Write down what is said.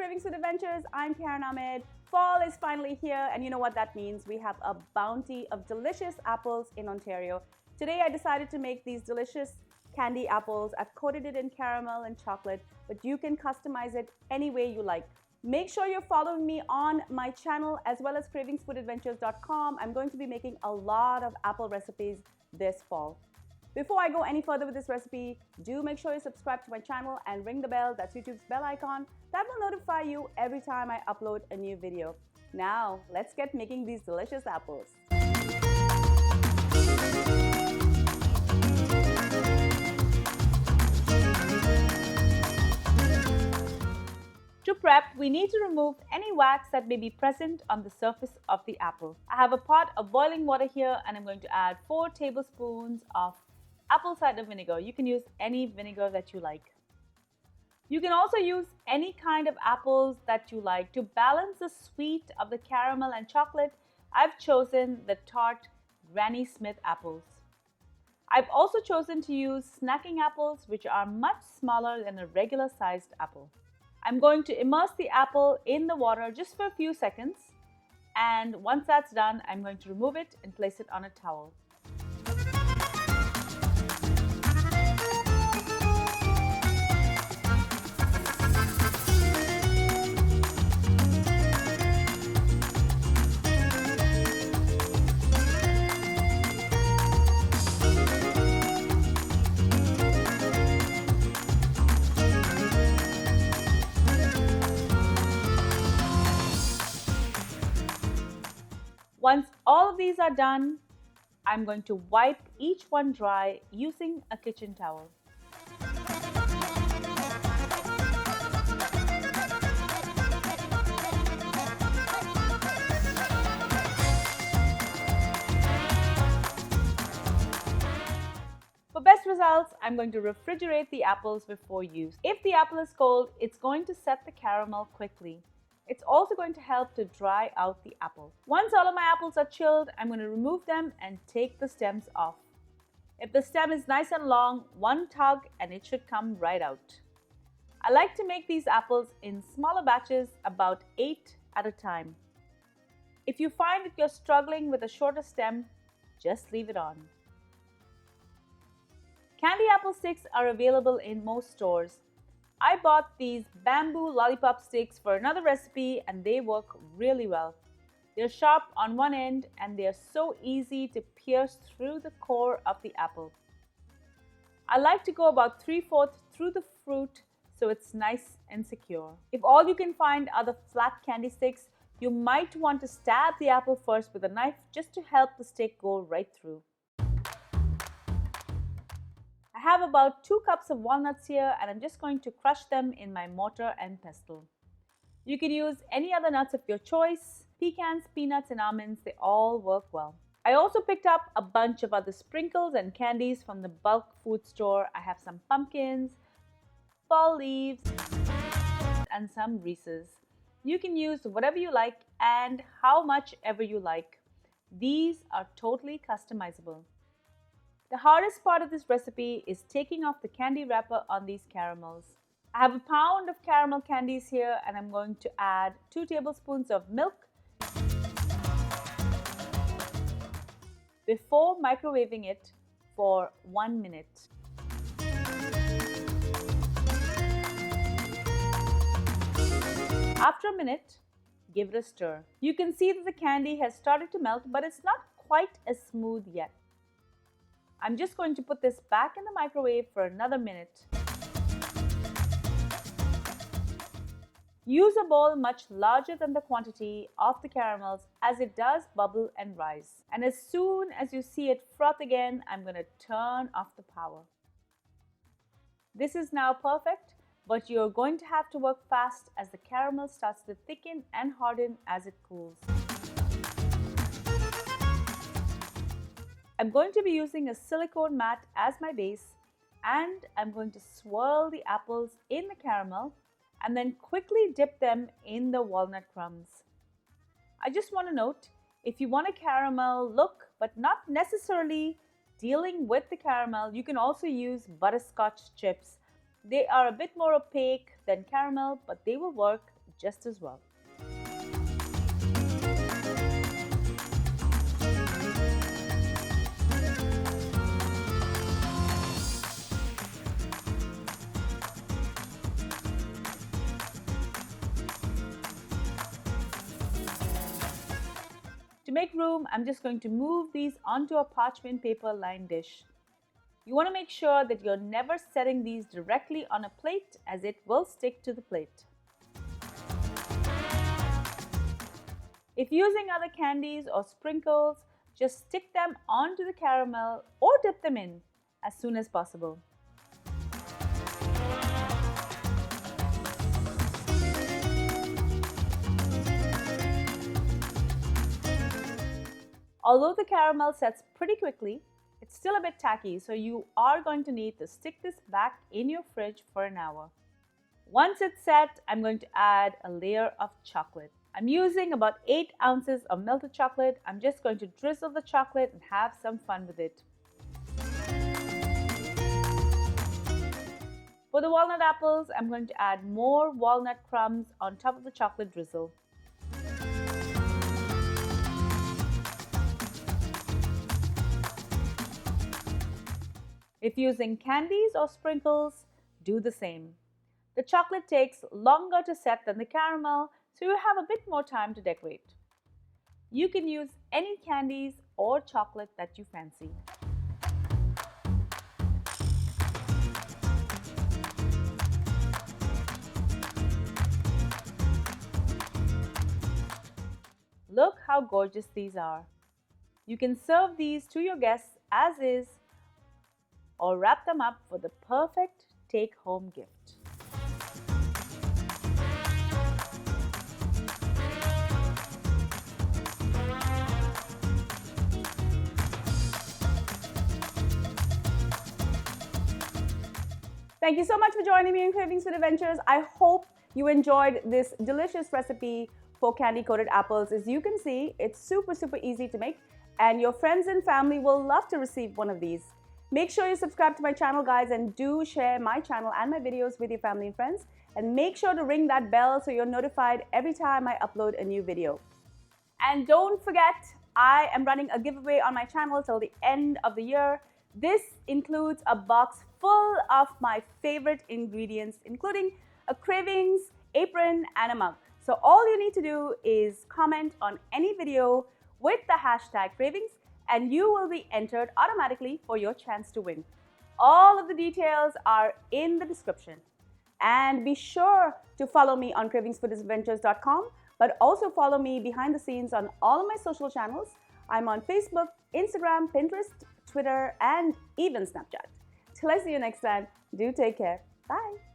Cravings Food Adventures. I'm Ahmed. Fall is finally here, and you know what that means. We have a bounty of delicious apples in Ontario. Today I decided to make these delicious candy apples. I've coated it in caramel and chocolate, but you can customize it any way you like. Make sure you're following me on my channel as well as cravingsfoodadventures.com. I'm going to be making a lot of apple recipes this fall. Before I go any further with this recipe, do make sure you subscribe to my channel and ring the bell. That's YouTube's bell icon. That will notify you every time I upload a new video. Now, let's get making these delicious apples. To prep, we need to remove any wax that may be present on the surface of the apple. I have a pot of boiling water here, and I'm going to add 4 tablespoons of apple cider vinegar. You can use any vinegar that you like. You can also use any kind of apples that you like. To balance the sweet of the caramel and chocolate, I've chosen the tart Granny Smith apples. I've also chosen to use snacking apples, which are much smaller than a regular sized apple. I'm going to immerse the apple in the water just for a few seconds, and once that's done, I'm going to remove it and place it on a towel. Once all of these are done, I'm going to wipe each one dry using a kitchen towel. For best results, I'm going to refrigerate the apples before use. If the apple is cold, it's going to set the caramel quickly. It's also going to help to dry out the apple. Once all of my apples are chilled, I'm going to remove them and take the stems off. If the stem is nice and long, one tug and it should come right out. I like to make these apples in smaller batches, about 8 at a time. If you find that you're struggling with a shorter stem, just leave it on. Candy apple sticks are available in most stores. I bought these bamboo lollipop sticks for another recipe, and they work really well. They're sharp on one end and they're so easy to pierce through the core of the apple. I like to go about 3/4 through the fruit so it's nice and secure. If all you can find are the flat candy sticks, you might want to stab the apple first with a knife just to help the stick go right through. I have about 2 cups of walnuts here, and I'm just going to crush them in my mortar and pestle. You can use any other nuts of your choice. Pecans, peanuts, and almonds, they all work well. I also picked up a bunch of other sprinkles and candies from the bulk food store. I have some pumpkins, fall leaves, and some Reese's. You can use whatever you like and how much ever you like. These are totally customizable. The hardest part of this recipe is taking off the candy wrapper on these caramels. I have a pound of caramel candies here, and I'm going to add 2 tablespoons of milk before microwaving it for 1 minute. After a minute, give it a stir. You can see that the candy has started to melt, but it's not quite as smooth yet. I'm just going to put this back in the microwave for another minute. Use a bowl much larger than the quantity of the caramels, as it does bubble and rise. And as soon as you see it froth again, I'm going to turn off the power. This is now perfect, but you're going to have to work fast as the caramel starts to thicken and harden as it cools. I'm going to be using a silicone mat as my base, and I'm going to swirl the apples in the caramel and then quickly dip them in the walnut crumbs. I just want to note, if you want a caramel look but not necessarily dealing with the caramel, you can also use butterscotch chips. They are a bit more opaque than caramel, but they will work just as well. To make room, I'm just going to move these onto a parchment paper lined dish. You want to make sure that you're never setting these directly on a plate as it will stick to the plate. If using other candies or sprinkles, just stick them onto the caramel or dip them in as soon as possible. Although the caramel sets pretty quickly, it's still a bit tacky, so you are going to need to stick this back in your fridge for an hour. Once it's set, I'm going to add a layer of chocolate. I'm using about 8 ounces of melted chocolate. I'm just going to drizzle the chocolate and have some fun with it. For the walnut apples, I'm going to add more walnut crumbs on top of the chocolate drizzle. If using candies or sprinkles, do the same. The chocolate takes longer to set than the caramel, so you have a bit more time to decorate. You can use any candies or chocolate that you fancy. Look how gorgeous these are. You can serve these to your guests as is or wrap them up for the perfect take-home gift. Thank you so much for joining me in Cravings Food Adventures. I hope you enjoyed this delicious recipe for candy-coated apples. As you can see, it's super easy to make, and your friends and family will love to receive one of these. Make sure you subscribe to my channel, guys, and do share my channel and my videos with your family and friends. And make sure to ring that bell so you're notified every time I upload a new video. And don't forget, I am running a giveaway on my channel till the end of the year. This includes a box full of my favorite ingredients, including a Cravings apron and a mug. So all you need to do is comment on any video with the hashtag Cravings, and you will be entered automatically for your chance to win. All of the details are in the description. And be sure to follow me on cravingsfoodadventures.com, but also follow me behind the scenes on all of my social channels. I'm on Facebook, Instagram, Pinterest, Twitter, and even Snapchat. Till I see you next time, do take care. Bye.